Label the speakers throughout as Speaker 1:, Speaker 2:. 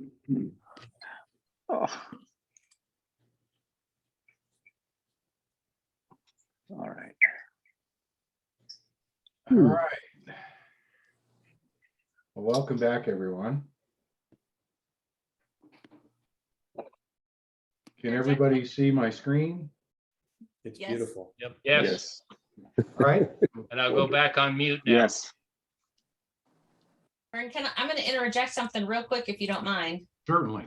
Speaker 1: Oh. All right.
Speaker 2: All right. Well, welcome back, everyone. Can everybody see my screen?
Speaker 3: It's
Speaker 4: Yes.
Speaker 3: beautiful.
Speaker 5: Yep.
Speaker 1: Yes.
Speaker 2: All right.
Speaker 5: And I'll go back on mute now.
Speaker 1: Yes.
Speaker 4: Vern, I'm going to interject something real quick if you don't mind.
Speaker 2: Certainly.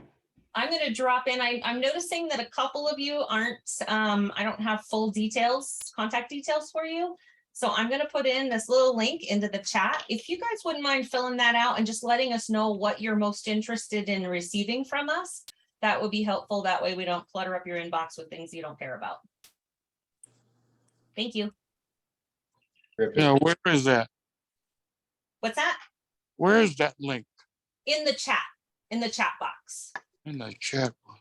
Speaker 4: I'm going to drop in. I'm noticing that a couple of you aren't, I don't have full details, contact details for you. So I'm going to put in this little link into the chat. If you guys wouldn't mind filling that out and just letting us know what you're most interested in receiving from us, that would be helpful. That way we don't clutter up your inbox with things you don't care about. Thank you.
Speaker 6: Yeah, where is that?
Speaker 4: What's that?
Speaker 6: Where is that link?
Speaker 4: In the chat box.
Speaker 6: In the chat.
Speaker 2: So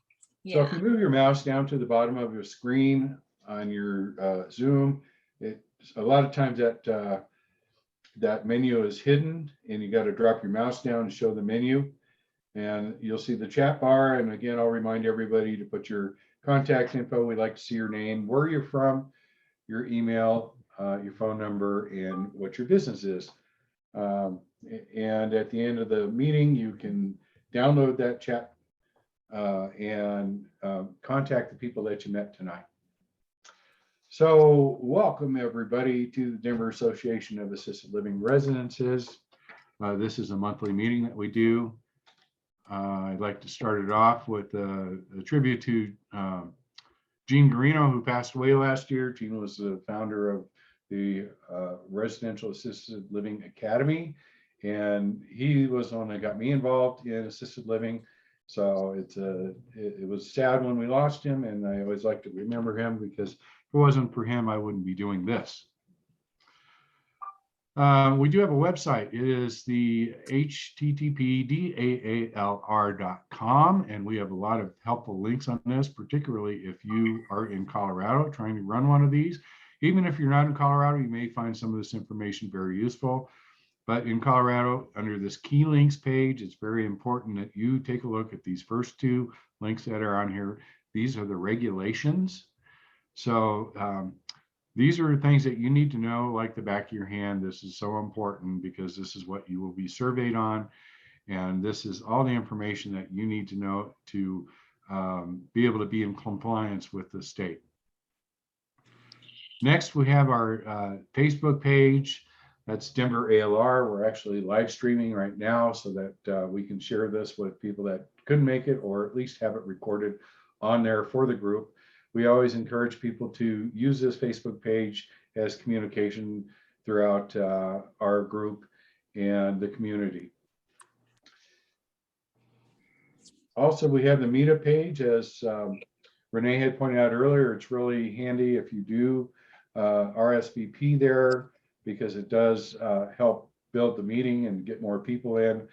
Speaker 4: Yeah.
Speaker 2: if you move your mouse down to the bottom of your screen on your Zoom, a lot of times that menu is hidden, and you got to drop your mouse down and show the menu, and you'll see the chat bar. And again, I'll remind everybody to put your contact info. We'd like to see your name, where you're from, your email, your phone number, and what your business is. And at the end of the meeting, you can download that chat and contact the people that you met tonight. So welcome everybody to the Denver Association of Assisted Living Residences. This is a monthly meeting that we do. I'd like to start it off with a tribute to Gene Garino, who passed away last year. Gene was the founder of the Residential Assisted Living Academy, and he was the one that got me involved in assisted living. So it was sad when we lost him, and I always like to remember him, because if it wasn't for him, I wouldn't be doing this. We do have a website. It is the http://daalr.com, and we have a lot of helpful links on this, particularly if you are in Colorado trying to run one of these. Even if you're not in Colorado, you may find some of this information very useful. But in Colorado, under this key links page, it's very important that you take a look at these first two links that are on here. These are the regulations. So these are things that you need to know like the back of your hand. This is so important because this is what you will be surveyed on. And this is all the information that you need to know to be able to be in compliance with the state. Next, we have our Facebook page. That's Denver ALR. We're actually live streaming right now so that we can share this with people that couldn't make it, or at least have it recorded on there for the group. We always encourage people to use this Facebook page as communication throughout our group and the community. Also, we have the meetup page. As Renee had pointed out earlier, it's really handy if you do RSVP there, because it does help build the meeting and get more people in,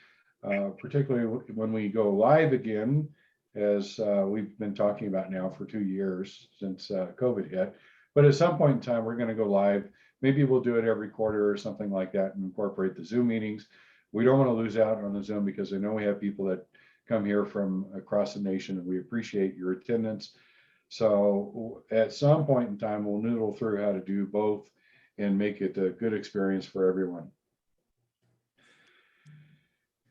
Speaker 2: particularly when we go live again, as we've been talking about now for 2 years since COVID hit. But at some point in time, we're going to go live. Maybe we'll do it every quarter or something like that and incorporate the Zoom meetings. We don't want to lose out on the Zoom, because I know we have people that come here from across the nation, and we appreciate your attendance. So at some point in time, we'll noodle through how to do both and make it a good experience for everyone.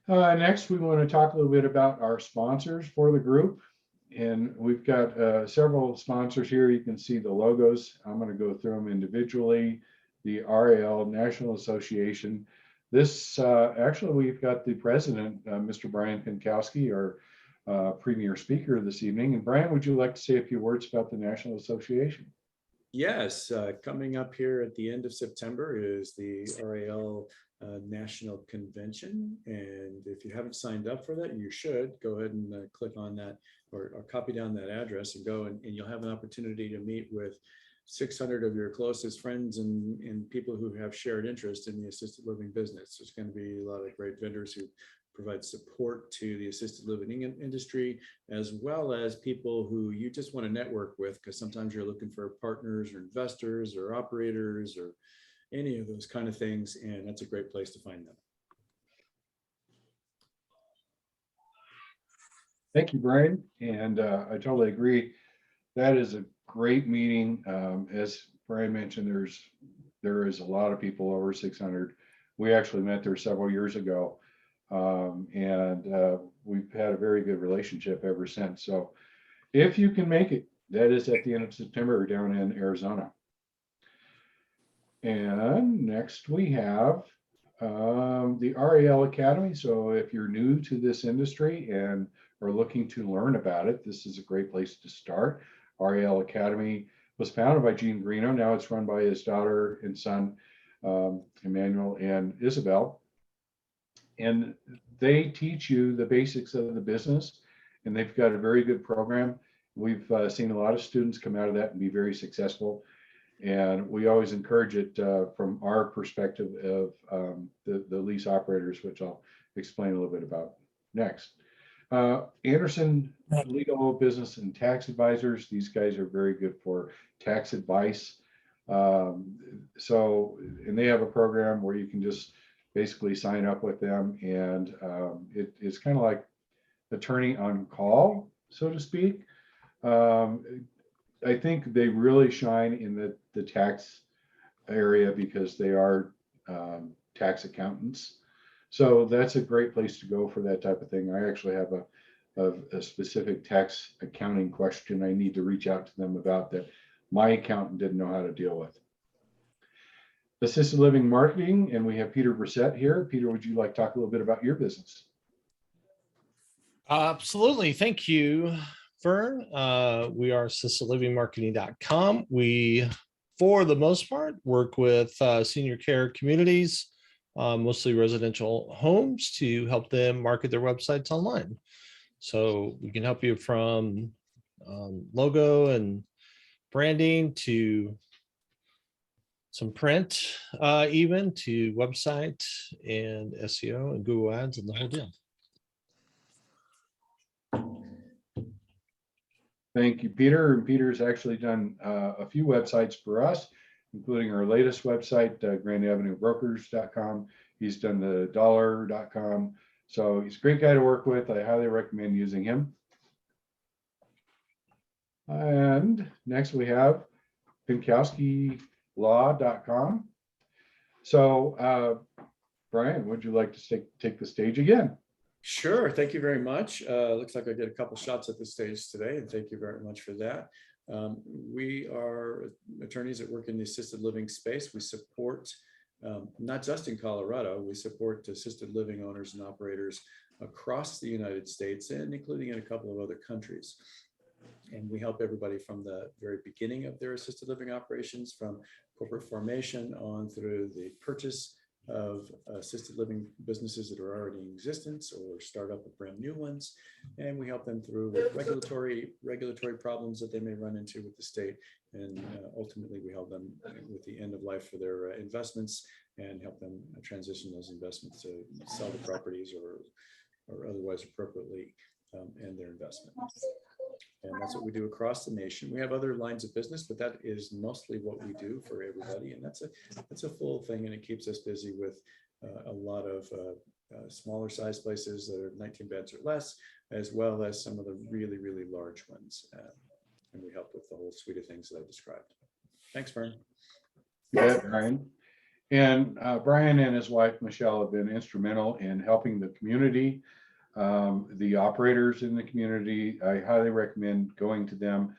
Speaker 2: Next, we want to talk a little bit about our sponsors for the group. And we've got several sponsors here. You can see the logos. I'm going to go through them individually. The RAL National Association. This actually, we've got the president, Mr. Brian Pinkowski, our premier speaker this evening. And Brian, would you like to say a few words about the National Association?
Speaker 3: Yes, coming up here at the end of September is the RAL National Convention. And if you haven't signed up for that, you should go ahead and click on that or copy down that address and go, and you'll have an opportunity to meet with 600 of your closest friends and people who have shared interest in the assisted living business. There's going to be a lot of great vendors who provide support to the assisted living industry, as well as people who you just want to network with, because sometimes you're looking for partners or investors or operators or any of those kind of things, and that's a great place to find them.
Speaker 2: Thank you, Brian. And I totally agree. That is a great meeting. As Brian mentioned, there is a lot of people, over 600. We actually met there several years ago. And we've had a very good relationship ever since. So if you can make it, that is at the end of September down in Arizona. And next we have the RAL Academy. So if you're new to this industry and are looking to learn about it, this is a great place to start. RAL Academy was founded by Gene Greeno. Now it's run by his daughter and son, Emmanuel and Isabel. And they teach you the basics of the business, and they've got a very good program. We've seen a lot of students come out of that and be very successful. And we always encourage it from our perspective of the lease operators, which I'll explain a little bit about next. Anderson Legal Business and Tax Advisors. These guys are very good for tax advice. And they have a program where you can just basically sign up with them, and it's kind of like attorney on call, so to speak. I think they really shine in the tax area because they are tax accountants. So that's a great place to go for that type of thing. I actually have a specific tax accounting question I need to reach out to them about that my accountant didn't know how to deal with. Assisted living marketing, and we have Peter Brissett here. Peter, would you like to talk a little bit about your business?
Speaker 7: Absolutely. Thank you, Vern. We are assistedlivingmarketing.com. We, for the most part, work with senior care communities, mostly residential homes, to help them market their websites online. So we can help you from logo and branding to some print, even to website and SEO and Google Ads and the whole deal.
Speaker 2: Thank you, Peter. And Peter's actually done a few websites for us, including our latest website, grandavenuebrokers.com. He's done the dollar.com. So he's a great guy to work with. I highly recommend using him. And next we have Pinkowski Law.com. So Brian, would you like to take the stage again?
Speaker 3: Sure. Thank you very much. Looks like I did a couple shots at the stage today, and thank you very much for that. We are attorneys that work in the assisted living space. We support, not just in Colorado, we support assisted living owners and operators across the United States and including in a couple of other countries. And we help everybody from the very beginning of their assisted living operations, from corporate formation on through the purchase of assisted living businesses that are already in existence or start up with brand new ones. And we help them through with regulatory problems that they may run into with the state. And ultimately we help them with the end of life for their investments and help them transition those investments to sell the properties or otherwise appropriately end their investment. And that's what we do across the nation. We have other lines of business, but that is mostly what we do for everybody. And that's a full thing, and it keeps us busy with a lot of smaller size places that are 19 beds or less, as well as some of the really, really large ones. And we help with the whole suite of things that I described. Thanks, Vern.
Speaker 2: Yeah, Brian. And Brian and his wife, Michelle, have been instrumental in helping the community. The operators in the community, I highly recommend going to them,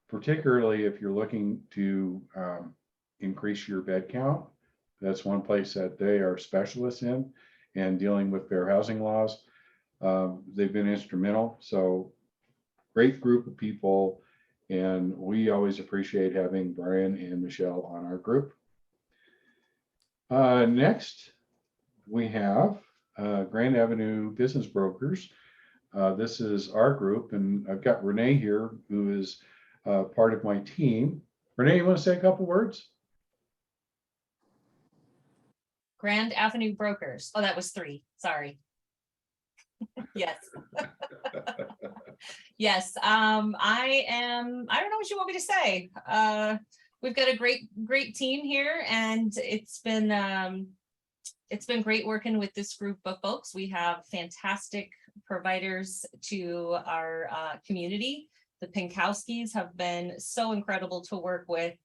Speaker 2: particularly if you're looking to increase your bed count. That's one place that they are specialists in and dealing with fair housing laws. They've been instrumental. So great group of people. And we always appreciate having Brian and Michelle on our group. Next, we have Grand Avenue Business Brokers. This is our group, and I've got Renee here, who is part of my team. Renee, you want to say a couple words?
Speaker 4: Grand Avenue Brokers. Oh, that was 3. Sorry. Yes. Yes. I don't know what you want me to say. We've got a great team here, and it's been great working with this group of folks. We have fantastic providers to our community. The Pinkowskis have been so incredible to work with.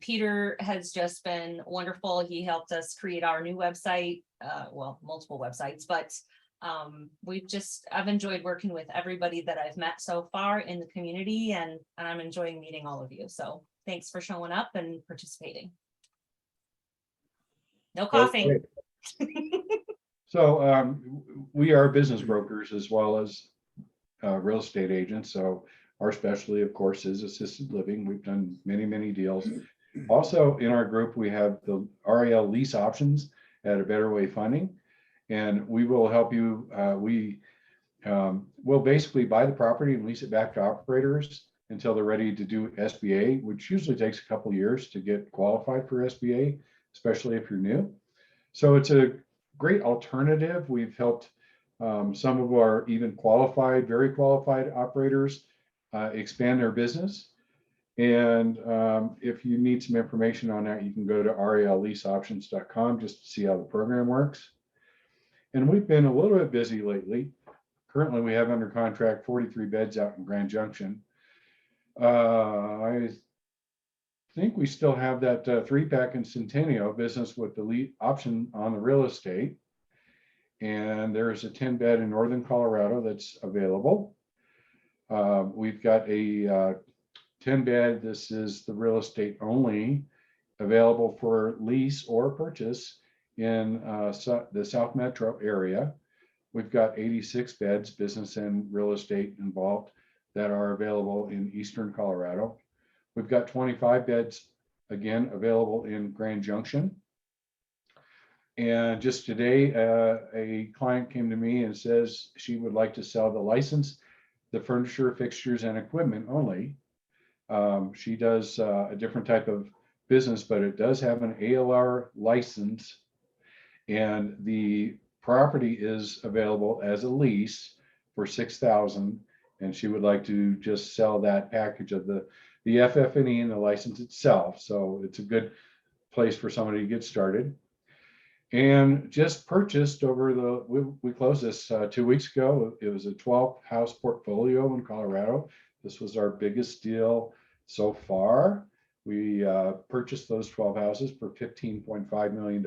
Speaker 4: Peter has just been wonderful. He helped us create our new website, well, multiple websites, but I've enjoyed working with everybody that I've met so far in the community, and I'm enjoying meeting all of you. So thanks for showing up and participating. No coughing.
Speaker 2: Okay. So we are business brokers as well as real estate agents. So our specialty, of course, is assisted living. We've done many, many deals. Also in our group, we have the RAL lease options at a Better Way Funding, and we will help you. We will basically buy the property and lease it back to operators until they're ready to do SBA, which usually takes a couple years to get qualified for SBA, especially if you're new. So it's a great alternative. We've helped some of our even qualified, very qualified operators expand their business. And if you need some information on that, you can go to ralleaseoptions.com just to see how the program works. And we've been a little bit busy lately. Currently, we have under contract 43 beds out in Grand Junction. I think we still have that 3-pack in Centennial business with the lead option on the real estate. And there is a 10-bed in Northern Colorado that's available. We've got a 10-bed, this is the real estate only, available for lease or purchase in the South Metro area. We've got 86 beds, business and real estate involved, that are available in Eastern Colorado. We've got 25 beds, again, available in Grand Junction. And just today, a client came to me and says she would like to sell the license, the furniture, fixtures, and equipment only. She does a different type of business, but it does have an ALR license, and the property is available as a lease for $6,000, and she would like to just sell that package of the FF&E and the license itself. So it's a good place for somebody to get started. And just purchased we closed this 2 weeks ago. It was a 12-house portfolio in Colorado. This was our biggest deal so far. We purchased those 12 houses for $15.5 million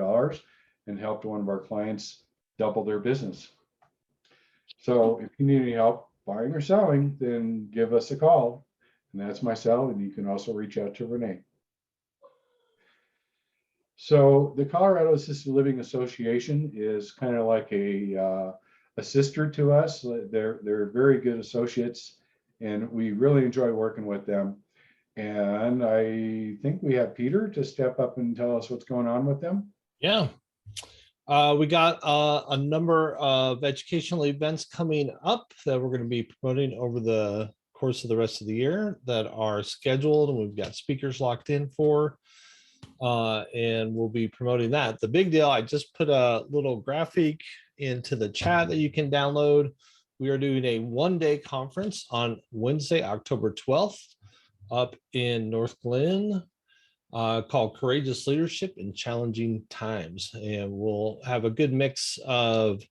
Speaker 2: and helped one of our clients double their business. So if you need any help buying or selling, then give us a call. And that's my cell, and you can also reach out to Renee. So the Colorado Assisted Living Association is kind of like a sister to us. They're very good associates, and we really enjoy working with them. And I think we have Peter to step up and tell us what's going on with them.
Speaker 7: Yeah. We got a number of educational events coming up that we're going to be promoting over the course of the rest of the year that are scheduled, and we've got speakers locked in for, and we'll be promoting that. The big deal, I just put a little graphic into the chat that you can download. We are doing a one-day conference on Wednesday, October 12th up in North Glen, called Courageous Leadership in Challenging Times. And we'll have a good mix of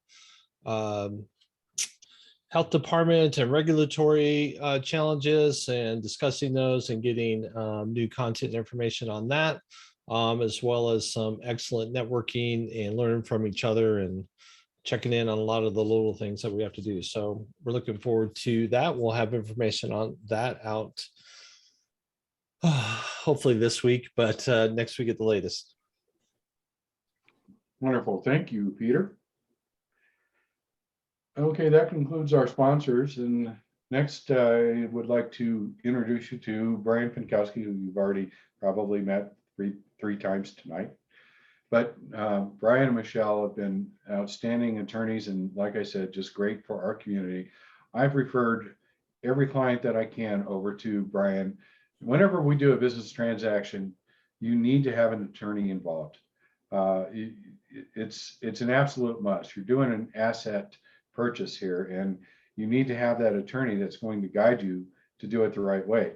Speaker 7: health department and regulatory challenges, and discussing those and getting new content and information on that, as well as some excellent networking and learning from each other and checking in on a lot of the little things that we have to do. So we're looking forward to that. We'll have information on that out hopefully this week, but next week at the latest.
Speaker 2: Wonderful. Thank you, Peter. Okay, that concludes our sponsors. And next, I would like to introduce you to Brian Pinkowski, who you've already probably met three times tonight. But Brian and Michelle have been outstanding attorneys, and like I said, just great for our community. I've referred every client that I can over to Brian. Whenever we do a business transaction, you need to have an attorney involved. It's an absolute must. You're doing an asset purchase here, and you need to have that attorney that's going to guide you to do it the right way.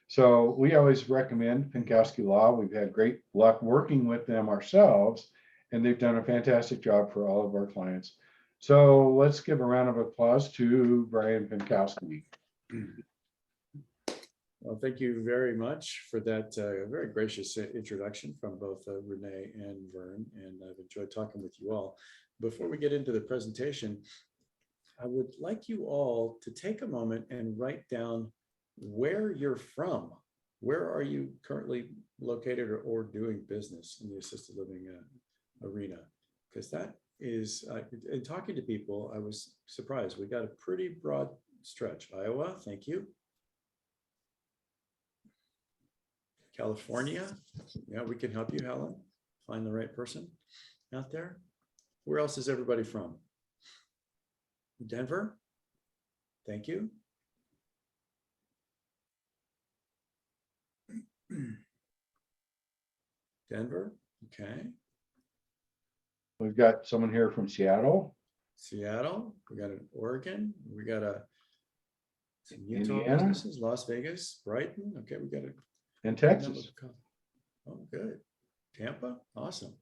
Speaker 2: So we always recommend Pinkowski Law. We've had great luck working with them ourselves, and they've done a fantastic job for all of our clients. So let's give a round of applause to Brian Pinkowski.
Speaker 3: Well, thank you very much for that very gracious introduction from both Renee and Vern, and I've enjoyed talking with you all. Before we get into the presentation, I would like you all to take a moment and write down where you're from. Where are you currently located or doing business in the assisted living arena? Because that is, in talking to people, I was surprised. We got a pretty broad stretch. Iowa, thank you. California, yeah, we can help you, Helen. Find the right person out there. Where else is everybody from? Denver, thank you. Denver, okay.
Speaker 2: We've got someone here from Seattle.
Speaker 3: Seattle, we got an Oregon, we got some Utah
Speaker 2: Indiana.
Speaker 3: businesses, Las Vegas, Brighton, okay, we got a
Speaker 2: And Texas.
Speaker 3: Oh, good. Tampa, awesome.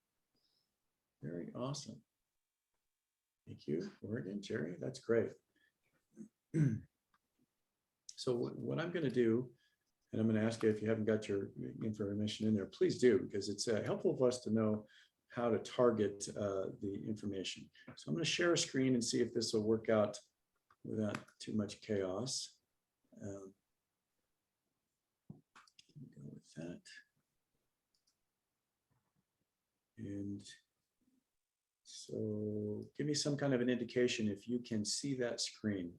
Speaker 3: Very awesome. Thank you, Oregon, Jerry, that's great. So what I'm going to do, and I'm going to ask you if you haven't got your information in there, please do, because it's helpful for us to know how to target the information. So I'm going to share a screen and see if this will work out without too much chaos. Go with that. And so give me some kind of an indication if you can see that screen.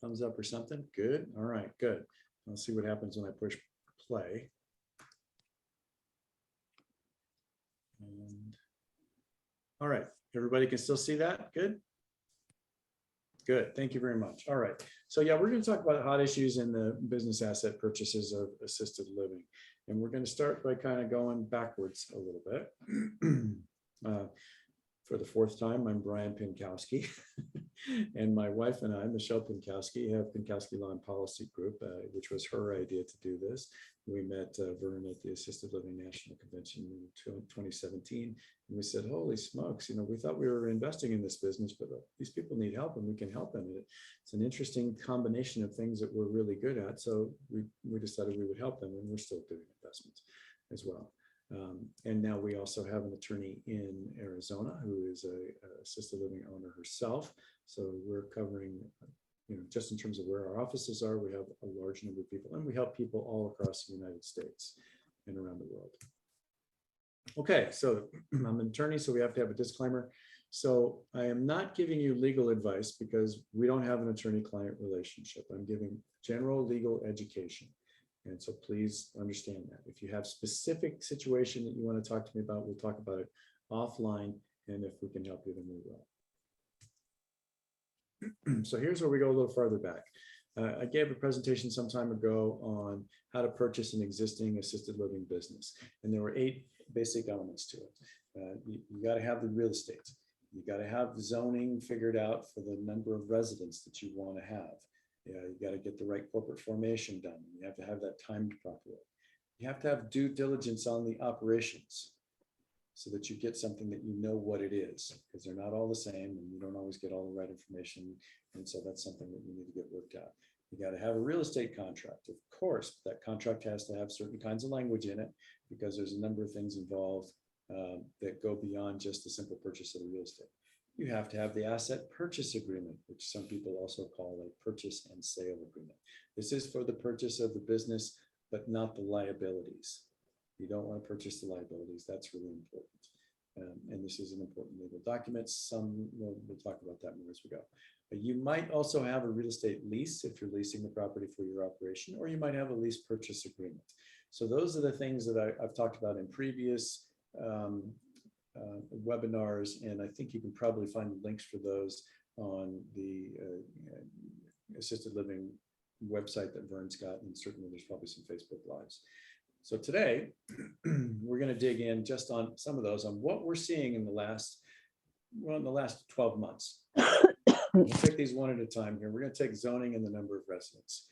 Speaker 3: Thumbs up or something. Good. All right, good. I'll see what happens when I push play. And all right, everybody can still see that? Good. Good, thank you very much. All right, so yeah, we're going to talk about hot issues in the business asset purchases of assisted living. And we're going to start by kind of going backwards a little bit. For the fourth time, I'm Brian Pinkowski, and my wife and I, Michelle Pinkowski, have Pinkowski Law and Policy Group, which was her idea to do this. We met Vern at the Assisted Living National Convention in 2017, and we said, holy smokes, you know, we thought we were investing in this business, but these people need help and we can help them. It's an interesting combination of things that we're really good at, so we decided we would help them, and we're still doing investments as well. And now we also have an attorney in Arizona who is a assisted living owner herself. So we're covering, you know, just in terms of where our offices are, we have a large number of people, and we help people all across the United States and around the world. Okay, so I'm an attorney, so we have to have a disclaimer. So I am not giving you legal advice because we don't have an attorney-client relationship. I'm giving general legal education. And so please understand that. If you have specific situation that you want to talk to me about, we'll talk about it offline. And if we can help you, then we will. So here's where we go a little farther back. I gave a presentation some time ago on how to purchase an existing assisted living business. And there were 8 basic elements to it. You got to have the real estate. You got to have the zoning figured out for the number of residents that you want to have. Yeah, you got to get the right corporate formation done. You have to have that timed properly. You have to have due diligence on the operations so that you get something that you know what it is, because they're not all the same and you don't always get all the right information. And so that's something that you need to get worked out. You got to have a real estate contract. Of course, that contract has to have certain kinds of language in it because there's a number of things involved that go beyond just the simple purchase of the real estate. You have to have the asset purchase agreement, which some people also call a purchase and sale agreement. This is for the purchase of the business, but not the liabilities. You don't want to purchase the liabilities. That's really important. And this is an important legal document. We'll talk about that more as we go. But you might also have a real estate lease if you're leasing the property for your operation, or you might have a lease purchase agreement. So those are the things that I've talked about in previous webinars, and I think you can probably find the links for those on the assisted living website that Vern's got, and certainly there's probably some Facebook Lives. So today we're going to dig in just on some of those, on what we're seeing in the last 12 months. We'll take these one at a time here. We're going to take zoning and the number of residents.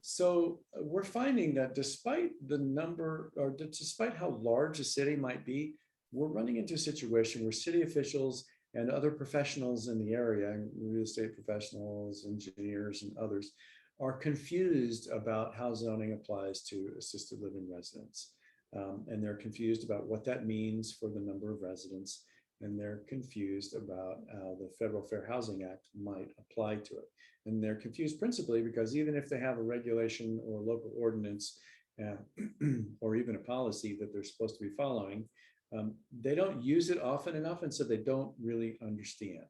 Speaker 3: So we're finding that despite the number, or despite how large a city might be, we're running into a situation where city officials and other professionals in the area, real estate professionals, engineers, and others, are confused about how zoning applies to assisted living residents. And they're confused about what that means for the number of residents. And they're confused about how the Federal Fair Housing Act might apply to it. And they're confused principally because even if they have a regulation or local ordinance or even a policy that they're supposed to be following, they don't use it often enough, and so they don't really understand.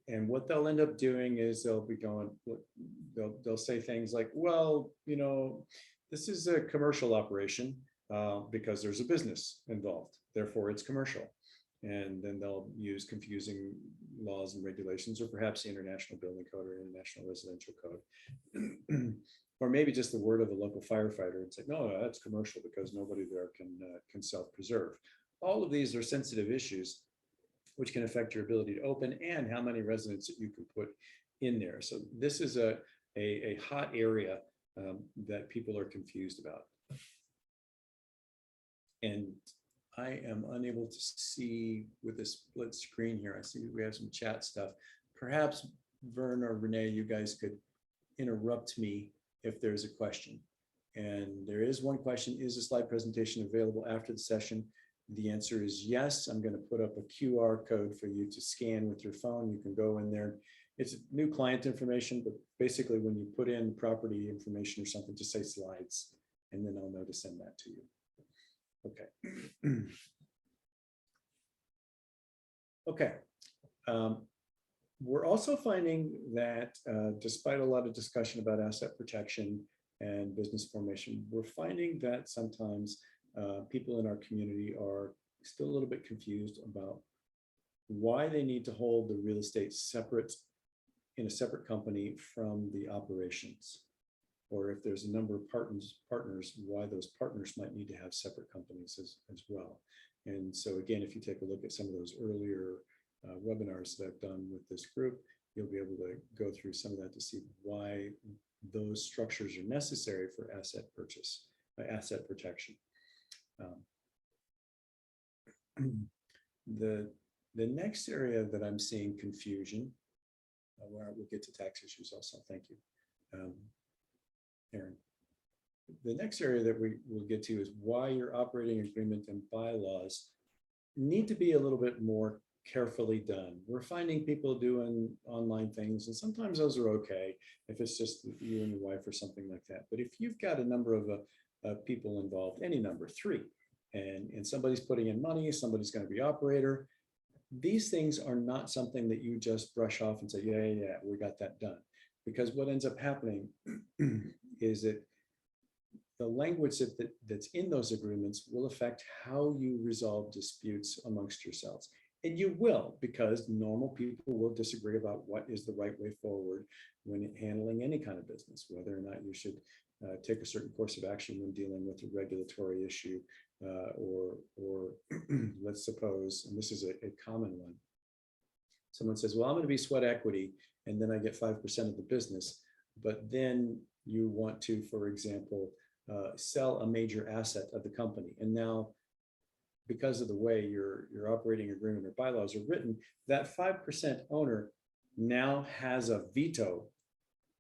Speaker 3: And what they'll end up doing is they'll be going, they'll say things like, well, you know, this is a commercial operation because there's a business involved, therefore it's commercial. And then they'll use confusing laws and regulations, or perhaps the International Building Code or International Residential Code. Or maybe just the word of a local firefighter. It's like, no, that's commercial because nobody there can self-preserve. All of these are sensitive issues which can affect your ability to open and how many residents that you can put in there. So this is a hot area that people are confused about. And I am unable to see with this split screen here. I see we have some chat stuff. Perhaps Vern or Renee, you guys could interrupt me if there's a question. And there is one question: is the slide presentation available after the session? The answer is yes. I'm going to put up a QR code for you to scan with your phone. You can go in there. It's new client information, but basically when you put in property information or something, just say slides, and then I'll know to send that to you. Okay. Okay. We're also finding that despite a lot of discussion about asset protection and business formation, we're finding that sometimes people in our community are still a little bit confused about why they need to hold the real estate separate in a separate company from the operations. Or if there's a number of partners, why those partners might need to have separate companies as well. And so again, if you take a look at some of those earlier webinars that I've done with this group, you'll be able to go through some of that to see why those structures are necessary for asset purchase, asset protection. The next area that I'm seeing confusion, where we'll get to tax issues also, thank you, Aaron. The next area that we will get to is why your operating agreement and bylaws need to be a little bit more carefully done. We're finding people doing online things, and sometimes those are okay if it's just you and your wife or something like that. But if you've got a number of people involved, any number, 3, and somebody's putting in money, somebody's going to be operator, these things are not something that you just brush off and say, yeah, we got that done. Because what ends up happening is that the language that's in those agreements will affect how you resolve disputes amongst yourselves. And you will, because normal people will disagree about what is the right way forward when handling any kind of business, whether or not you should take a certain course of action when dealing with a regulatory issue, or let's suppose, and this is a common one, someone says, well, I'm going to be sweat equity, and then I get 5% of the business, but then you want to, for example, sell a major asset of the company. And now, because of the way your operating agreement or bylaws are written, that 5% owner now has a veto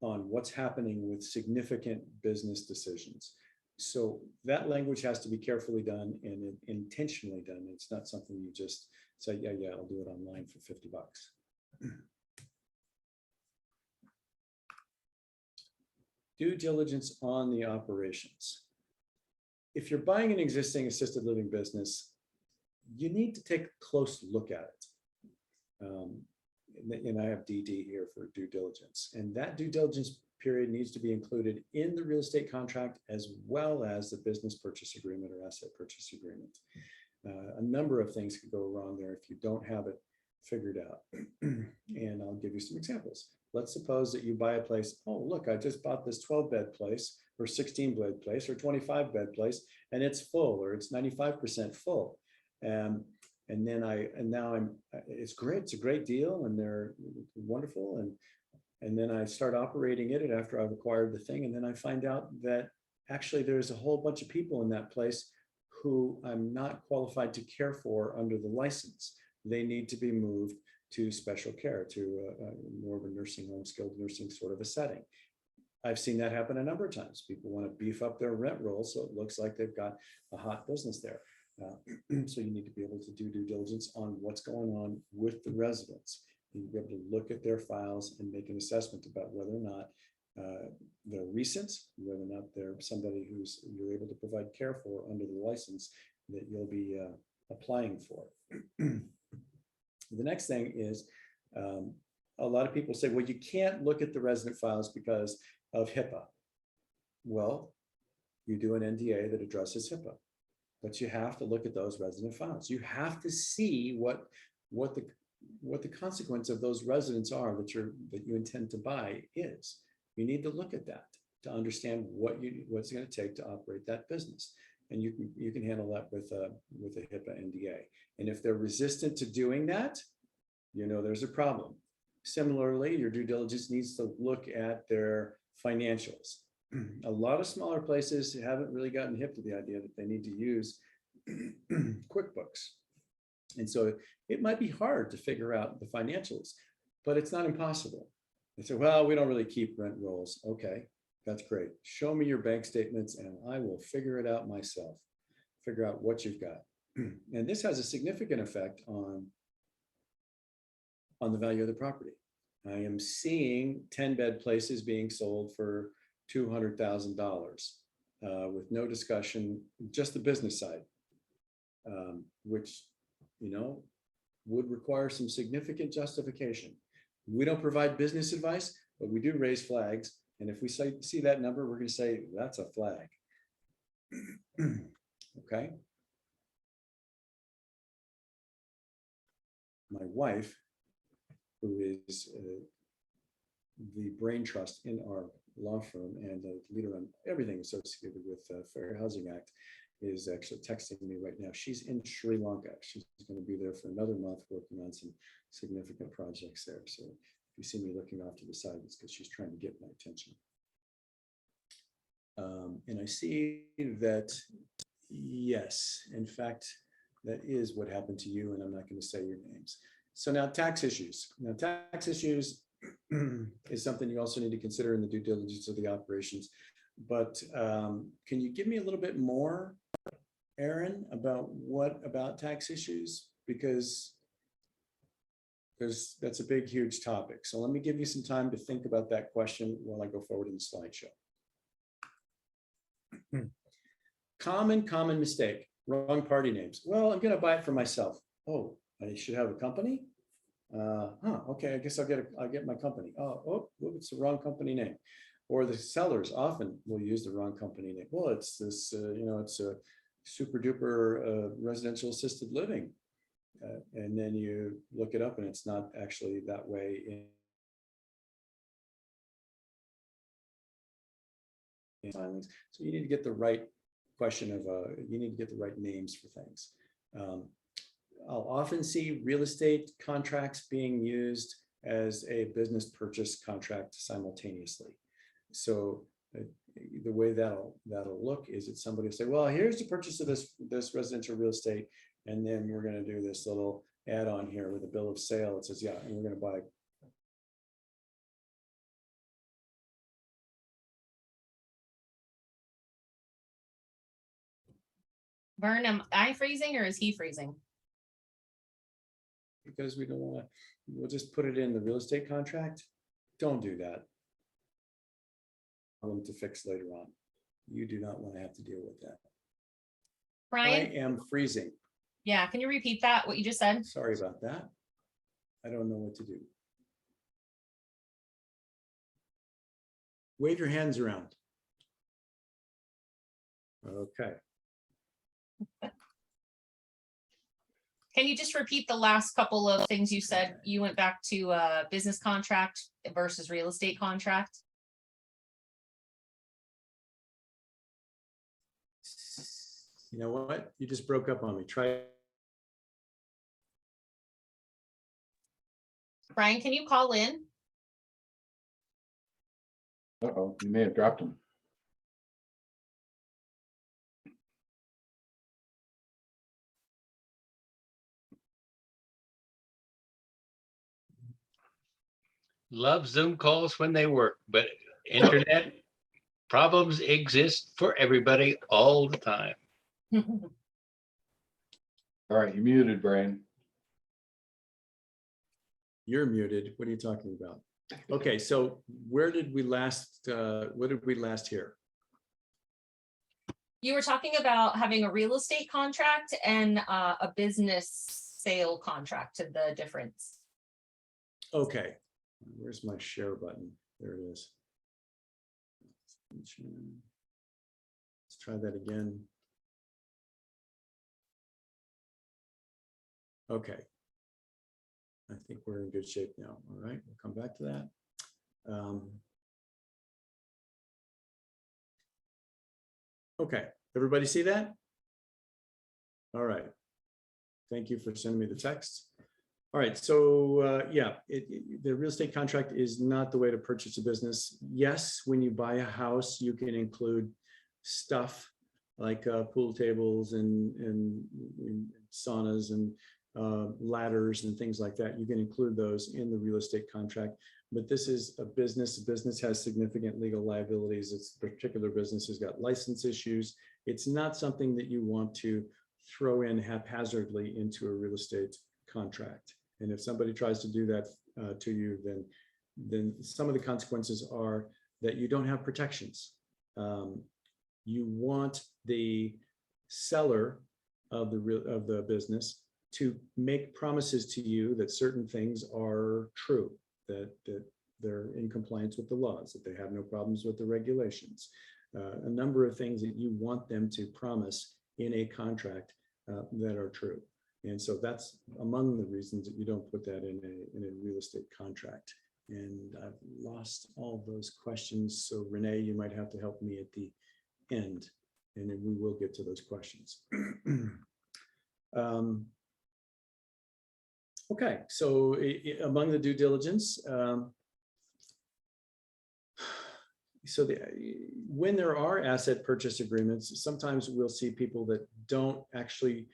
Speaker 3: on what's happening with significant business decisions. So that language has to be carefully done and intentionally done. It's not something you just say, yeah, I'll do it online for $50. Due diligence on the operations. If you're buying an existing assisted living business, you need to take a close look at it. And I have DD here for due diligence. And that due diligence period needs to be included in the real estate contract as well as the business purchase agreement or asset purchase agreement. A number of things could go wrong there if you don't have it figured out. And I'll give you some examples. Let's suppose that you buy a place. Oh, look, I just bought this 12-bed place or 16-bed place or 25-bed place, and it's full, or it's 95% full. And now it's great. It's a great deal, and they're wonderful. And then I start operating it after I've acquired the thing, and then I find out that actually there's a whole bunch of people in that place who I'm not qualified to care for under the license. they need to be moved to special care, to more of a nursing home, skilled nursing sort of a setting. I've seen that happen a number of times. People want to beef up their rent roll so it looks like they've got a hot business there. So you need to be able to do due diligence on what's going on with the residents. You need to be able to look at their files and make an assessment about whether or not they're recent, whether or not they're somebody who's you're able to provide care for under the license that you'll be applying for. The next thing is a lot of people say, well, you can't look at the resident files because of HIPAA. Well, you do an NDA that addresses HIPAA, but you have to look at those resident files. You have to see what the consequence of those residents are that you intend to buy is. You need to look at that to understand what's going to take to operate that business. And you can handle that with a HIPAA NDA. And if they're resistant to doing that, there's a problem. Similarly, your due diligence needs to look at their financials. A lot of smaller places haven't really gotten hip to the idea that they need to use QuickBooks. And so it might be hard to figure out the financials, but it's not impossible. They say, well, we don't really keep rent rolls. Okay, that's great. Show me your bank statements and I will figure it out myself. Figure out what you've got. And this has a significant effect on the value of the property. I am seeing 10-bed places being sold for $200,000 with no discussion, just the business side, which, would require some significant justification. We don't provide business advice, but we do raise flags. And if we see that number, we're going to say, that's a flag. Okay. My wife, who is the brain trust in our law firm and the leader on everything associated with the Fair Housing Act, is actually texting me right now. She's in Sri Lanka. She's going to be there for another month working on some significant projects there. So if you see me looking off to the side, it's because she's trying to get my attention. And I see that, yes, in fact, that is what happened to you, and I'm not going to say your names. So now tax issues. Now tax issues is something you also need to consider in the due diligence of the operations. But can you give me a little bit more, Aaron, about tax issues? Because that's a big, huge topic. So let me give you some time to think about that question while I go forward in the slideshow. Common mistake, wrong party names. Well, I'm going to buy it for myself. Oh, I should have a company? Okay, I guess I'll get my company. Oh, it's the wrong company name. Or the sellers often will use the wrong company name. Well, it's this, it's a super duper residential assisted living. And then you look it up and it's not actually that way in filings. So you need to get the right question of, you need to get the right names for things. I'll often see real estate contracts being used as a business purchase contract simultaneously. So the way that'll look is that somebody will say, well, here's the purchase of this residential real estate, and then we're going to do this little add-on here with a bill of sale. It says, yeah, and we're going to buy.
Speaker 4: Vern, am I freezing or is he freezing?
Speaker 3: Because we don't want to, we'll just put it in the real estate contract. Don't do that. Problem to fix later on. You do not want to have to deal with that.
Speaker 4: Brian?
Speaker 3: I am freezing.
Speaker 4: Yeah, can you repeat that, what you just said?
Speaker 3: Sorry about that. I don't know what to do. Wave your hands around. Okay.
Speaker 4: Can you just repeat the last couple of things you said? You went back to business contract versus real estate contract.
Speaker 3: You know what? You just broke up on me. Try.
Speaker 4: Brian, can you call in?
Speaker 2: Uh-oh, you may have dropped him.
Speaker 5: love Zoom calls when they work, but internet problems exist for everybody all the time.
Speaker 2: All right, you muted, Brian.
Speaker 3: You're muted. What are you talking about? Okay, so where did we last, what did we last hear?
Speaker 4: You were talking about having a real estate contract and a business sale contract, to the difference.
Speaker 3: Okay, where's my share button? There it is. Let's try that again. Okay. I think we're in good shape now. All right, we'll come back to that. Okay, everybody see that? All right. Thank you for sending me the text. All right, so yeah, the real estate contract is not the way to purchase a business. Yes, when you buy a house, you can include stuff like pool tables and saunas and ladders and things like that. You can include those in the real estate contract, but this is a business. A business has significant legal liabilities. It's a particular business has got license issues. It's not something that you want to throw in haphazardly into a real estate contract. And if somebody tries to do that to you, then some of the consequences are that you don't have protections. You want the seller of the business to make promises to you that certain things are true, that they're in compliance with the laws, that they have no problems with the regulations, a number of things that you want them to promise in a contract that are true. And so that's among the reasons that you don't put that in a real estate contract. And I've lost all those questions. So Renee, you might have to help me at the end, and then we will get to those questions. Okay, so among the due diligence, when there are asset purchase agreements, sometimes we'll see people that don't actually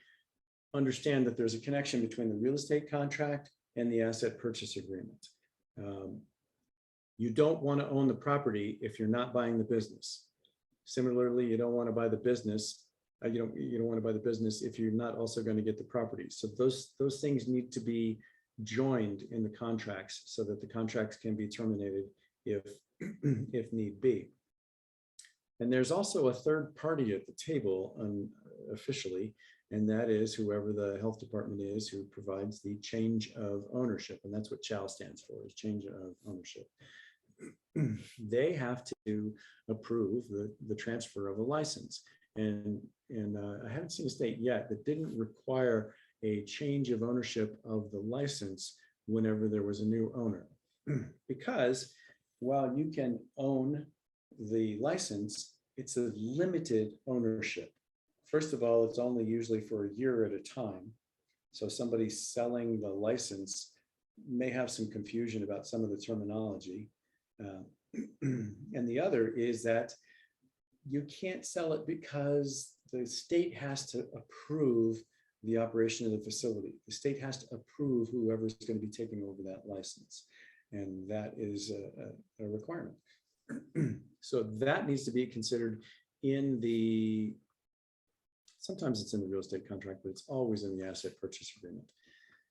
Speaker 3: understand that there's a connection between the real estate contract and the asset purchase agreement. You don't want to own the property if you're not buying the business. Similarly, you don't want to buy the business. You don't want to buy the business if you're not also going to get the property. So those things need to be joined in the contracts so that the contracts can be terminated if need be. And there's also a third party at the table officially, and that is whoever the health department is who provides the change of ownership. And that's what CHOW stands for, is change of ownership. They have to approve the transfer of a license. And I haven't seen a state yet that didn't require a change of ownership of the license whenever there was a new owner. Because while you can own the license, it's a limited ownership. First of all, it's only usually for a year at a time. So somebody selling the license may have some confusion about some of the terminology. And the other is that you can't sell it because the state has to approve the operation of the facility. The state has to approve whoever's going to be taking over that license. And that is a requirement. So that needs to be considered in sometimes it's in the real estate contract, but it's always in the asset purchase agreement.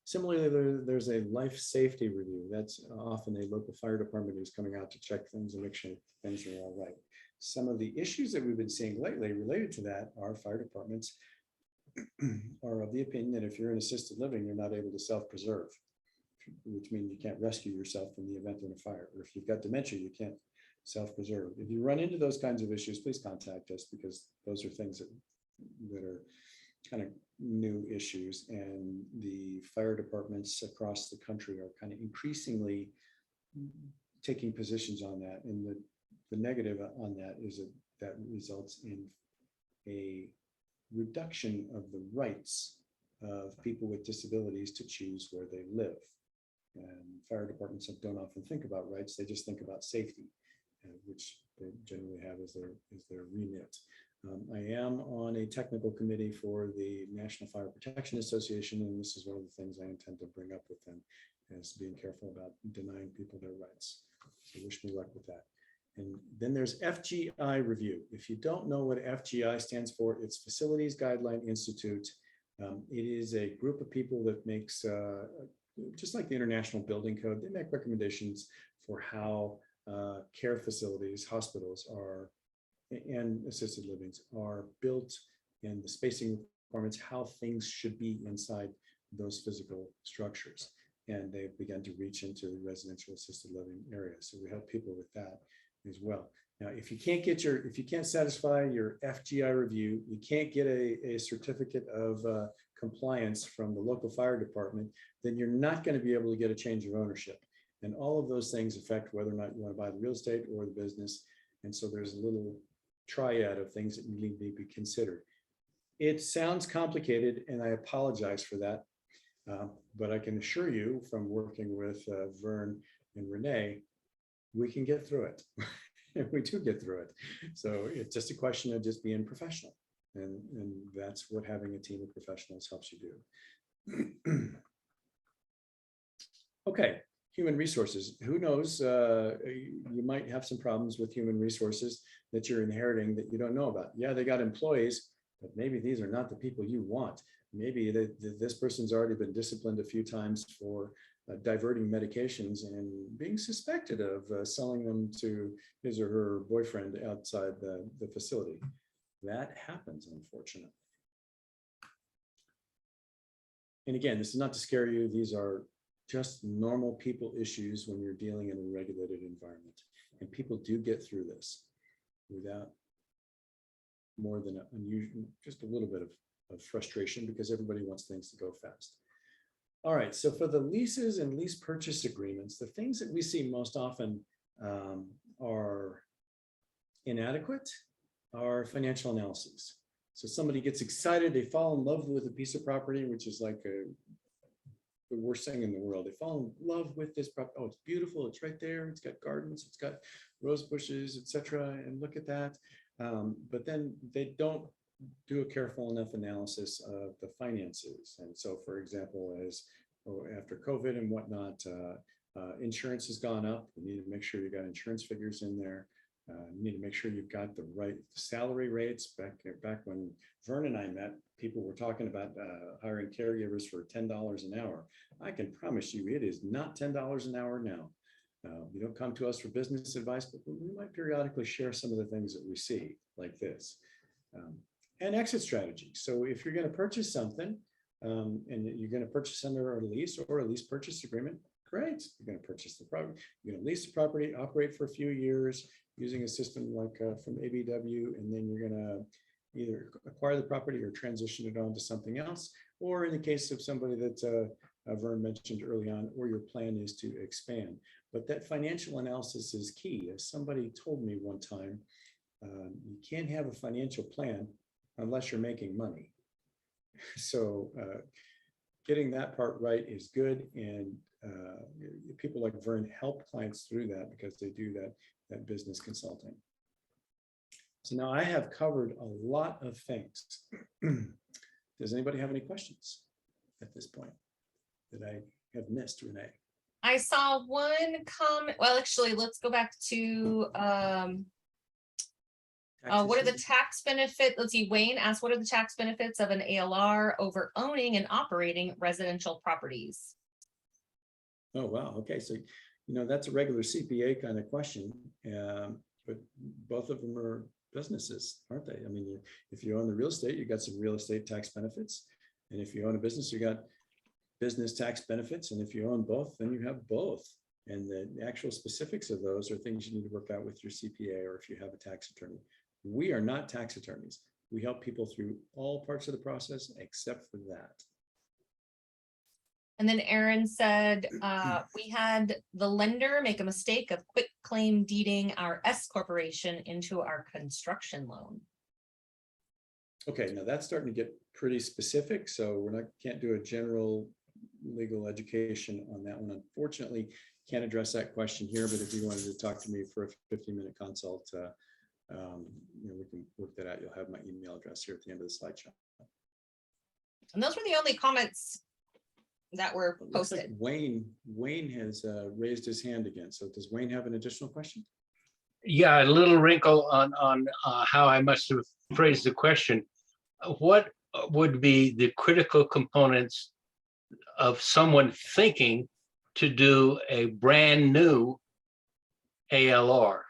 Speaker 3: Similarly, there's a life safety review. That's often a local fire department who's coming out to check things and make sure things are all right. Some of the issues that we've been seeing lately related to that are fire departments are of the opinion that if you're in assisted living, you're not able to self-preserve, which means you can't rescue yourself in the event of a fire. Or if you've got dementia, you can't self-preserve. If you run into those kinds of issues, please contact us, because those are things that are kind of new issues, and the fire departments across the country are kind of increasingly taking positions on that. And the negative on that is that results in a reduction of the rights of people with disabilities to choose where they live. And fire departments don't often think about rights, they just think about safety, which they generally have as their remit. I am on a technical committee for the National Fire Protection Association, and this is one of the things I intend to bring up with them, is being careful about denying people their rights. So wish me luck with that. And then there's FGI review. If you don't know what FGI stands for, it's Facilities Guideline Institute. It is a group of people that makes, just like the International Building Code, they make recommendations for how care facilities, hospitals are, and assisted livings are built, and the spacing requirements, how things should be inside those physical structures. And they've begun to reach into the residential assisted living area. So we help people with that as well. Now, if you can't satisfy your FGI review, you can't get a certificate of compliance from the local fire department, then you're not going to be able to get a change of ownership. And all of those things affect whether or not you want to buy the real estate or the business. And so there's a little triad of things that need to be considered. It sounds complicated, and I apologize for that. But I can assure you from working with Vern and Renee, we can get through it. And we do get through it. So it's just a question of just being professional. And that's what having a team of professionals helps you do. Okay, human resources. Who knows? You might have some problems with human resources that you're inheriting that you don't know about. Yeah, they got employees, but maybe these are not the people you want. Maybe this person's already been disciplined a few times for diverting medications and being suspected of selling them to his or her boyfriend outside the facility. That happens, unfortunately. And again, this is not to scare you. These are just normal people issues when you're dealing in a regulated environment. And people do get through this without more than unusual, just a little bit of frustration, because everybody wants things to go fast. All right, so for the leases and lease purchase agreements, the things that we see most often are inadequate, are financial analyses. So somebody gets excited, they fall in love with a piece of property, which is like the worst thing in the world. They fall in love with this property. Oh, it's beautiful, it's right there, it's got gardens, it's got rose bushes, etc. And look at that. But then they don't do a careful enough analysis of the finances. And so, for example, after COVID and whatnot, insurance has gone up. You need to make sure you got insurance figures in there. You need to make sure you've got the right salary rates. Back when Vern and I met, people were talking about hiring caregivers for $10 an hour. I can promise you it is not $10 an hour now. You don't come to us for business advice, but we might periodically share some of the things that we see like this. And exit strategy. So if you're going to purchase something and you're going to purchase under a lease or a lease purchase agreement, great. You're going to purchase the property, you're going to lease the property, operate for a few years using a system like from ABW, and then you're going to either acquire the property or transition it on to something else. Or in the case of somebody that Vern mentioned early on, or your plan is to expand. But that financial analysis is key. As somebody told me one time, you can't have a financial plan unless you're making money. So getting that part right is good. And people like Vern help clients through that because they do that business consulting. So now I have covered a lot of things. Does anybody have any questions at this point that I have missed, Renee?
Speaker 4: I saw one comment. Well, actually, let's go back to what are the tax benefits? Let's see, Wayne asked, what are the tax benefits of an ALR over owning and operating residential properties?
Speaker 3: Oh, wow. Okay. So, that's a regular CPA kind of question, but both of them are businesses, aren't they? I mean, if you own the real estate, you got some real estate tax benefits. And if you own a business, you got business tax benefits. And if you own both, then you have both. And the actual specifics of those are things you need to work out with your CPA or if you have a tax attorney. We are not tax attorneys. We help people through all parts of the process except for that.
Speaker 4: And then Aaron said, we had the lender make a mistake of quick claim deeding our S corporation into our construction loan.
Speaker 3: Okay, now that's starting to get pretty specific. So can't do a general legal education on that one. Unfortunately, can't address that question here, but if you wanted to talk to me for a 15-minute consult, we can work that out. You'll have my email address here at the end of the slideshow.
Speaker 4: And those were the only comments that were
Speaker 3: It looks like
Speaker 4: posted.
Speaker 3: Wayne has raised his hand again. So does Wayne have an additional question?
Speaker 5: Yeah, a little wrinkle on how I must have phrased the question. What would be the critical components of someone thinking to do a brand new ALR?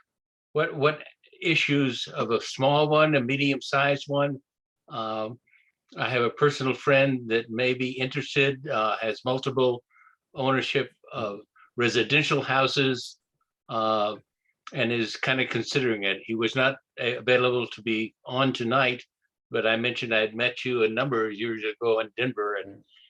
Speaker 5: What issues of a small one, a medium-sized one? I have a personal friend that may be interested, has multiple ownership of residential houses, and is kind of considering it. He was not available to be on tonight, but I mentioned I had met you a number of years ago in Denver at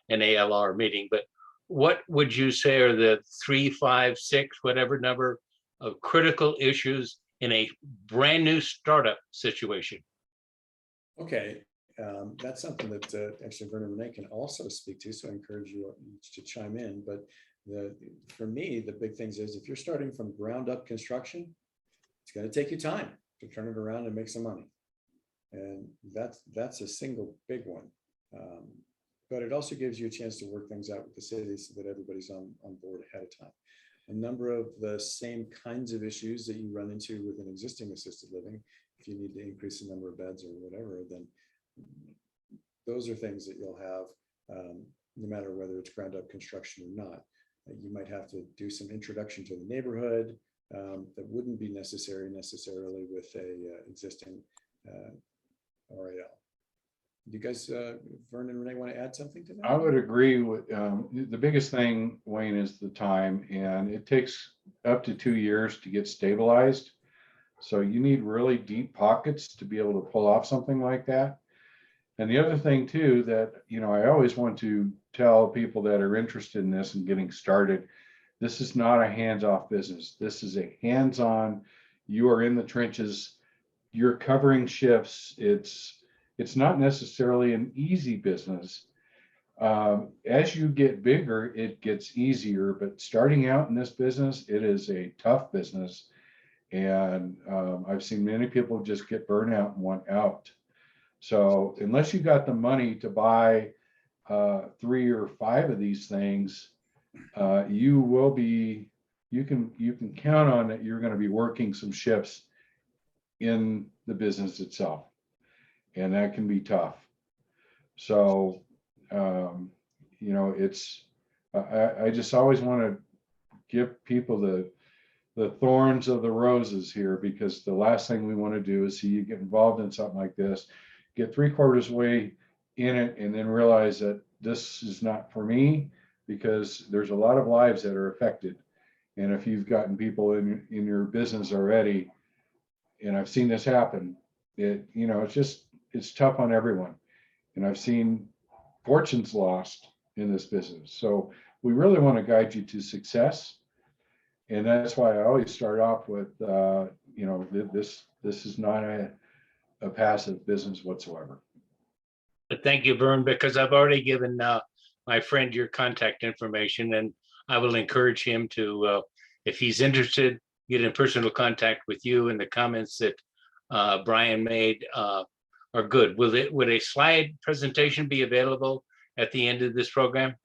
Speaker 5: an ALR meeting. But what would you say are the 3, 5, 6, whatever number of critical issues in a brand new startup situation?
Speaker 3: Okay, that's something that actually Vernon Renee can also speak to. So I encourage you each to chime in. But for me, the big things is if you're starting from ground up construction, it's going to take you time to turn it around and make some money. And that's a single big one. But it also gives you a chance to work things out with the city so that everybody's on board ahead of time. A number of the same kinds of issues that you run into with an existing assisted living, if you need to increase the number of beds or whatever, then those are things that you'll have no matter whether it's ground up construction or not. You might have to do some introduction to the neighborhood that wouldn't be necessarily with a existing RAL. Do you guys, Vern and Renee, want to add something to that?
Speaker 2: I would agree with the biggest thing, Wayne, is the time, and it takes up to 2 years to get stabilized. So you need really deep pockets to be able to pull off something like that. And the other thing too, that, I always want to tell people that are interested in this and getting started, this is not a hands-off business. This is a hands-on, you are in the trenches, you're covering shifts. It's not necessarily an easy business. As you get bigger, it gets easier, but starting out in this business, it is a tough business. And I've seen many people just get burned out and want out. So unless you got the money to buy 3 or 5 of these things, you can count on that you're going to be working some shifts in the business itself. And that can be tough. So, I just always want to give people the thorns of the roses here, because the last thing we want to do is see you get involved in something like this, get 3/4 way in it, and then realize that this is not for me, because there's a lot of lives that are affected. And if you've gotten people in your business already, and I've seen this happen, it's tough on everyone. And I've seen fortunes lost in this business. So we really want to guide you to success. And that's why I always start off with, this is not a passive business whatsoever.
Speaker 5: But thank you, Vern, because I've already given my friend your contact information, and I will encourage him to, if he's interested, get in personal contact with you. And the comments that Brian made are good. Would a slide presentation be available at the end of this program?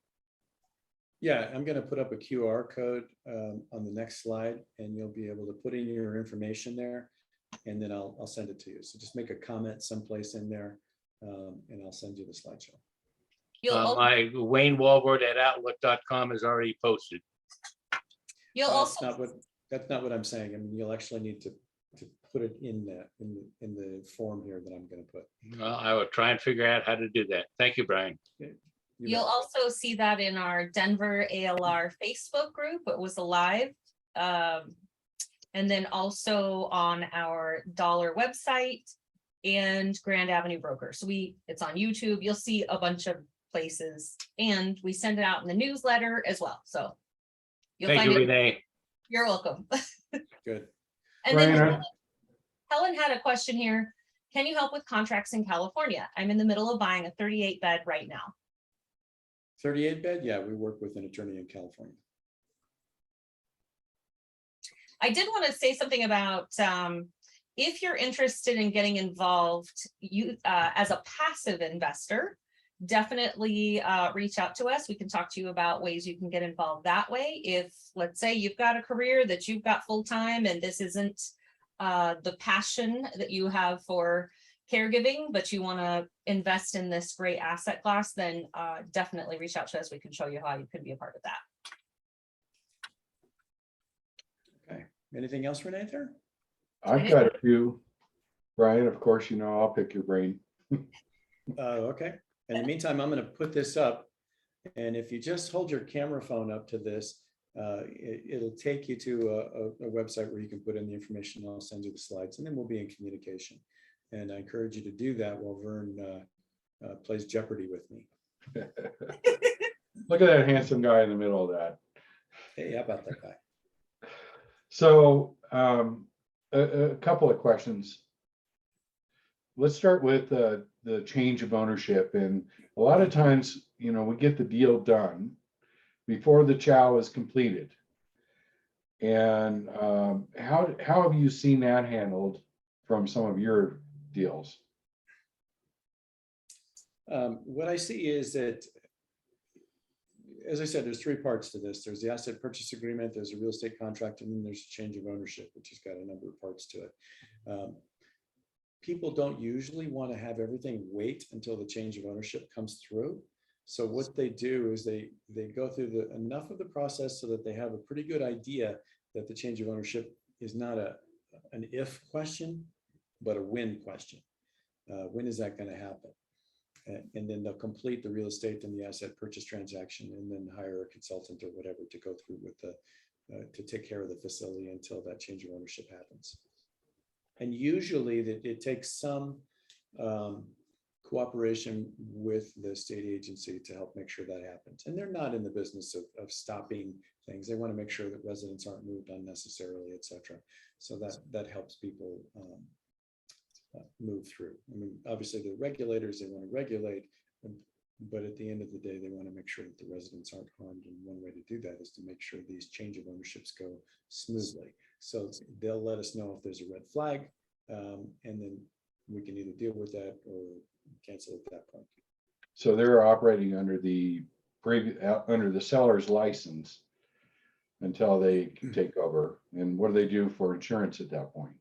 Speaker 3: Yeah, I'm going to put up a QR code on the next slide, and you'll be able to put in your information there, and then I'll send it to you. So just make a comment someplace in there, and I'll send you the slideshow.
Speaker 5: My Wayne Walward at outlook.com is already posted.
Speaker 4: You'll also
Speaker 3: That's not what I'm saying. I mean, you'll actually need to put it in the form here that I'm going to put.
Speaker 5: Well, I will try and figure out how to do that. Thank you, Brian.
Speaker 4: You'll also see that in our Denver ALR Facebook group. It was alive. And then also on our Dollar website and Grand Avenue Broker. So it's on YouTube. You'll see a bunch of places, and we send it out in the newsletter as well. So you'll
Speaker 5: Thank
Speaker 4: find
Speaker 5: you,
Speaker 4: it.
Speaker 5: Renee.
Speaker 4: You're welcome.
Speaker 3: Good.
Speaker 4: And then
Speaker 2: Brian,
Speaker 4: Helen had a question here. Can you help with contracts in California? I'm in the middle of buying a 38 bed right now.
Speaker 3: 38 bed? Yeah, we work with an attorney in California.
Speaker 4: I did want to say something about if you're interested in getting involved, you as a passive investor, definitely reach out to us. We can talk to you about ways you can get involved that way. If, let's say, you've got a career that you've got full time and this isn't the passion that you have for caregiving, but you want to invest in this great asset class, then definitely reach out to us. We can show you how you could be a part of that.
Speaker 3: Okay. Anything else, Renee, there?
Speaker 2: I've got a few. Brian, of course, you know, I'll pick your brain.
Speaker 3: Okay. In the meantime, I'm going to put this up. And if you just hold your camera phone up to this, it'll take you to a website where you can put in the information. I'll send you the slides, and then we'll be in communication. And I encourage you to do that while Vern plays Jeopardy with me.
Speaker 2: Look at that handsome guy in the middle of that.
Speaker 3: Hey, how about that guy?
Speaker 2: So a couple of questions. Let's start with the change of ownership. And a lot of times, you know, we get the deal done before the chow is completed. And how have you seen that handled from some of your deals?
Speaker 3: What I see is that, as I said, there's three parts to this. There's the asset purchase agreement, there's a real estate contract, and then there's a change of ownership, which has got a number of parts to it. People don't usually want to have everything wait until the change of ownership comes through. So what they do is they go through enough of the process so that they have a pretty good idea that the change of ownership is not an if question, but a when question. When is that going to happen? And then they'll complete the real estate and the asset purchase transaction, and then hire a consultant or whatever to go through with to take care of the facility until that change of ownership happens. And usually it takes some cooperation with the state agency to help make sure that happens. And they're not in the business of stopping things. They want to make sure that residents aren't moved unnecessarily, et cetera. So that helps people move through. I mean, obviously the regulators, they want to regulate, but at the end of the day, they want to make sure that the residents aren't harmed. And one way to do that is to make sure these change of ownerships go smoothly. So they'll let us know if there's a red flag, and then we can either deal with that or cancel at that point.
Speaker 2: So they're operating under the seller's license until they take over. And what do they do for insurance at that point?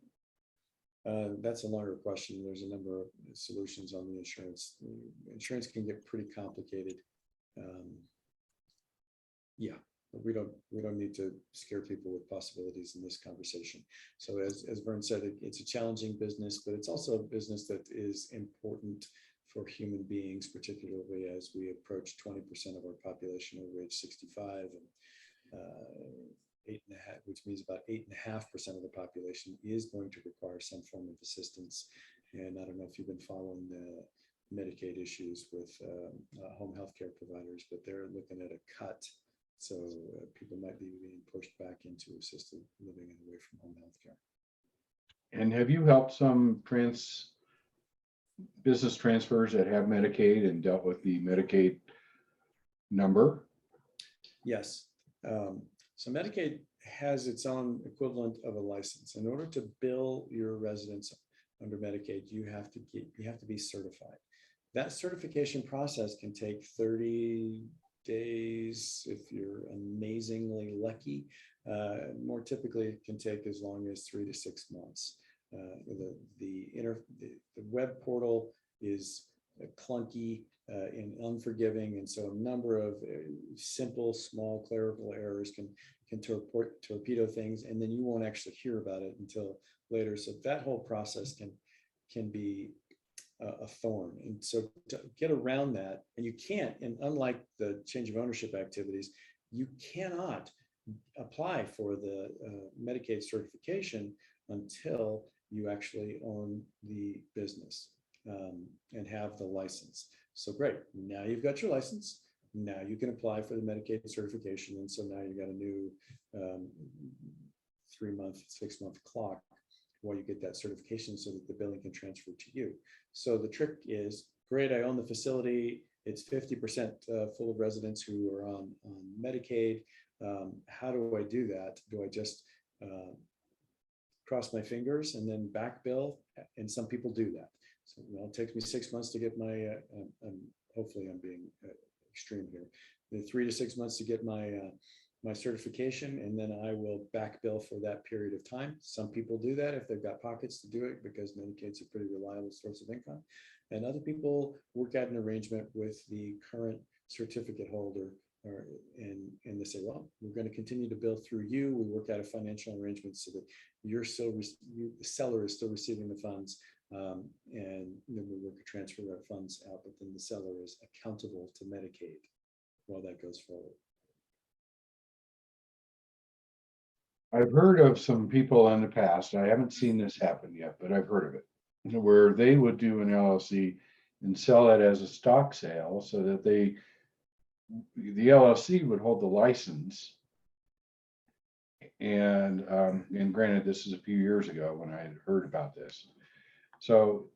Speaker 3: That's a longer question. There's a number of solutions on the insurance. Insurance can get pretty complicated. Yeah, but we don't need to scare people with possibilities in this conversation. So as Vern said, it's a challenging business, but it's also a business that is important for human beings, particularly as we approach 20% of our population over age 65, and 8.5, which means about 8.5% of the population is going to require some form of assistance. And I don't know if you've been following the Medicaid issues with home health care providers, but they're looking at a cut. So people might be being pushed back into assisted living and away from home health care.
Speaker 2: And have you helped some business transfers that have Medicaid and dealt with the Medicaid number?
Speaker 3: Yes. So Medicaid has its own equivalent of a license. In order to bill your residents under Medicaid, you have to be certified. That certification process can take 30 days if you're amazingly lucky. More typically, it can take as long as 3 to 6 months. The web portal is clunky and unforgiving, and so a number of simple, small clerical errors can torpedo things, and then you won't actually hear about it until later. So that whole process can be a thorn. And so to get around that, and you can't, and unlike the change of ownership activities, you cannot apply for the Medicaid certification until you actually own the business and have the license. So great, now you've got your license. Now you can apply for the Medicaid certification. And so now you've got a new 3-month, 6-month clock while you get that certification so that the billing can transfer to you. So the trick is, great, I own the facility. It's 50% full of residents who are on Medicaid. How do I do that? Do I just cross my fingers and then back bill, and some people do that. So it takes me 6 months to get my, hopefully I'm being extreme here, the 3 to 6 months to get my certification, and then I will back bill for that period of time. Some people do that if they've got pockets to do it, because Medicaid's a pretty reliable source of income. And other people work out an arrangement with the current certificate holder, and they say, well, we're going to continue to bill through you. We work out a financial arrangement so that the seller is still receiving the funds, and then we work to transfer that funds out, but then the seller is accountable to Medicaid while that goes forward.
Speaker 2: I've heard of some people in the past, I haven't seen this happen yet, but I've heard of it, where they would do an LLC and sell it as a stock sale so that the LLC would hold the license. And granted, this is a few years ago when I had heard about this. So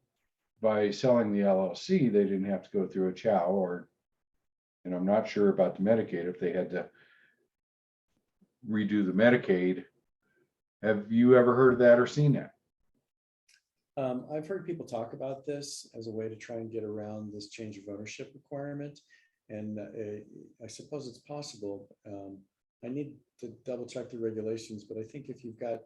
Speaker 2: by selling the LLC, they didn't have to go through a chow, and I'm not sure about the Medicaid, if they had to redo the Medicaid. Have you ever heard of that or seen that?
Speaker 3: I've heard people talk about this as a way to try and get around this change of ownership requirement. And I suppose it's possible. I need to double check the regulations, but I think if you've got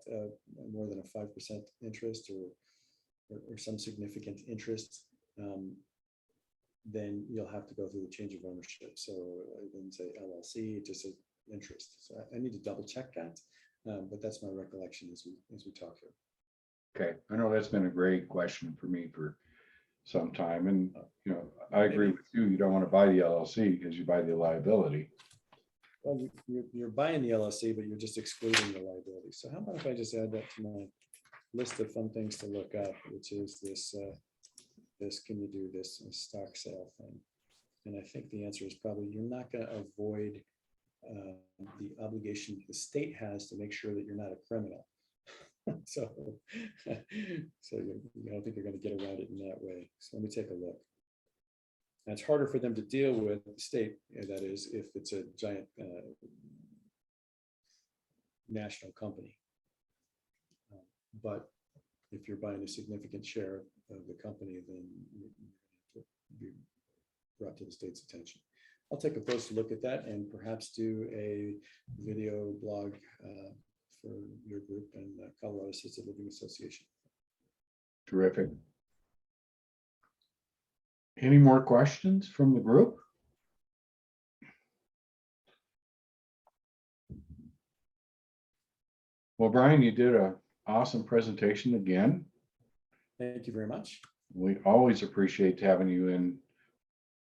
Speaker 3: more than a 5% interest or some significant interest, then you'll have to go through the change of ownership. So I didn't say LLC, it just says interest. So I need to double check that, but that's my recollection as we talk here.
Speaker 2: Okay, I know that's been a great question for me for some time, and I agree with you. You don't want to buy the LLC because you buy the liability.
Speaker 3: Well, you're buying the LLC, but you're just excluding the liability. So how about if I just add that to my list of fun things to look up, which is this, can you do this stock sale thing? And I think the answer is probably you're not going to avoid the obligation the state has to make sure that you're not a criminal. So I don't think you're going to get around it in that way. So let me take a look. And it's harder for them to deal with the state, that is, if it's a giant national company. But if you're buying a significant share of the company, then you have to be brought to the state's attention. I'll take a closer look at that and perhaps do a video blog for your group and Colorado Assisted Living Association.
Speaker 2: Terrific. Any more questions from the group? Well, Brian, you did an awesome presentation again.
Speaker 3: Thank you very much.
Speaker 2: We always appreciate having you in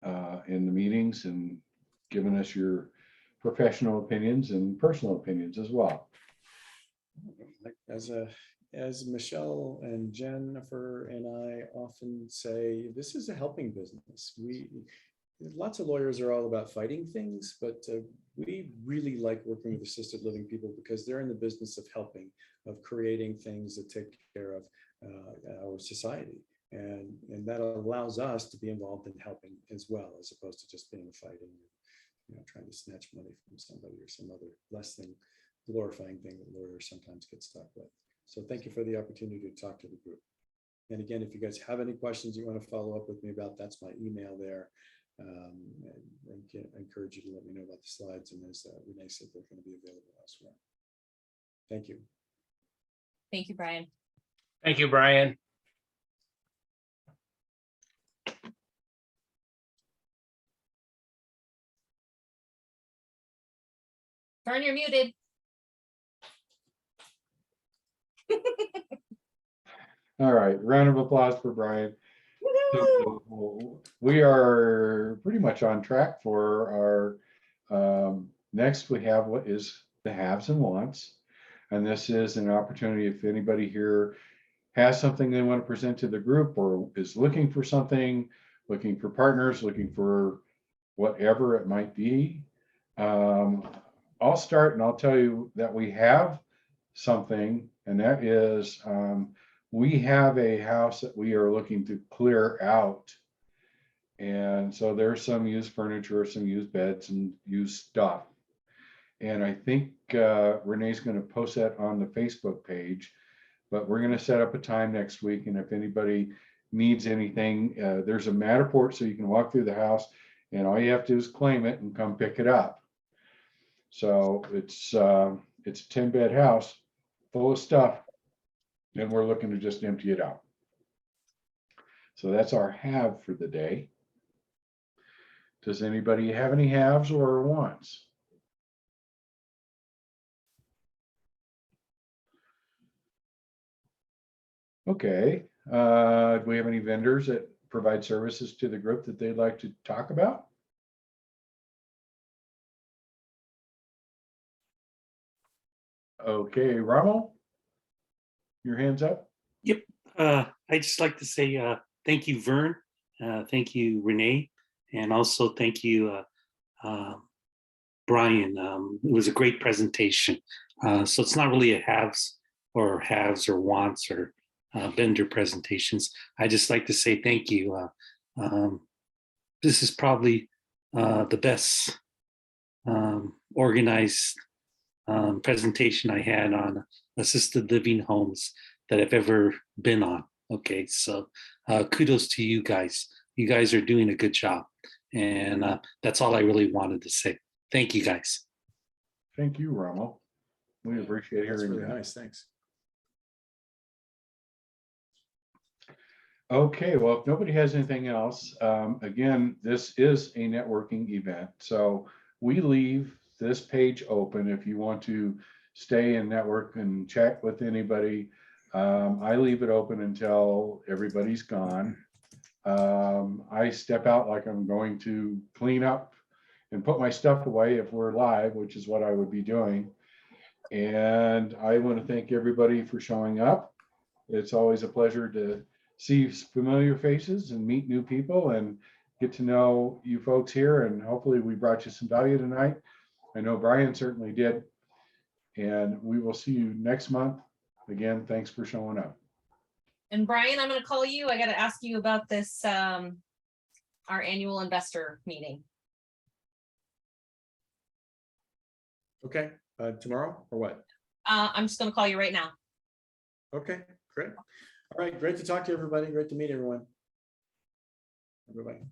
Speaker 2: the meetings and giving us your professional opinions and personal opinions as well.
Speaker 3: As Michelle and Jennifer and I often say, this is a helping business. Lots of lawyers are all about fighting things, but we really like working with assisted living people because they're in the business of helping, of creating things that take care of our society. And that allows us to be involved in helping as well, as opposed to just being fighting, trying to snatch money from somebody or some other less than glorifying thing that lawyers sometimes get stuck with. So thank you for the opportunity to talk to the group. And again, if you guys have any questions you want to follow up with me about, that's my email there. I encourage you to let me know about the slides, and as Renee said, they're going to be available elsewhere. Thank you.
Speaker 4: Thank you, Brian.
Speaker 5: Thank you, Brian.
Speaker 4: Vern, you're muted.
Speaker 2: All right, round of applause for Brian. So we are pretty much on track for our next. We have what is the haves and wants, and this is an opportunity if anybody here has something they want to present to the group or is looking for something, looking for partners, looking for whatever it might be. I'll start and I'll tell you that we have something, and that is we have a house that we are looking to clear out. And so there's some used furniture, some used beds and used stuff. And I think Renee's going to post that on the Facebook page, But we're gonna set up a time next week, and if anybody needs anything, there's a Matterport, so you can walk through the house, and all you have to do is claim it and come pick it up. So it's a 10-bed house full of stuff, and we're looking to just empty it out. So that's our have for the day. Does anybody have any haves or wants? Okay, do we have any vendors that provide services to the group that they'd like to talk about? Okay, Rommel, your hands up.
Speaker 8: Yep. I'd just like to say thank you, Vern. Thank you, Renee. And also thank you, Brian. It was a great presentation. So it's not really a haves or wants or vendor presentations. I just like to say thank you. This is probably the best organized presentation I had on assisted living homes that I've ever been on. Okay, so kudos to you guys. You guys are doing a good job. And that's all I really wanted to say. Thank you, guys.
Speaker 2: Thank you, Rommel. We appreciate
Speaker 3: That's
Speaker 2: hearing
Speaker 3: really
Speaker 2: that.
Speaker 3: nice. Thanks.
Speaker 2: Okay, well, if nobody has anything else, again, this is a networking event. So we leave this page open if you want to stay and network and chat with anybody. I leave it open until everybody's gone. I step out like I'm going to clean up and put my stuff away if we're live, which is what I would be doing. And I want to thank everybody for showing up. It's always a pleasure to see familiar faces and meet new people and get to know you folks here. And hopefully we brought you some value tonight. I know Brian certainly did. And we will see you next month. Again, thanks for showing up.
Speaker 4: And Brian, I'm gonna call you. I gotta ask you about this, our annual investor meeting.
Speaker 3: Okay. Tomorrow or what?
Speaker 4: I'm just gonna call you right now.
Speaker 3: Okay, great. All right, great to talk to everybody. Great to meet everyone. Bye-bye.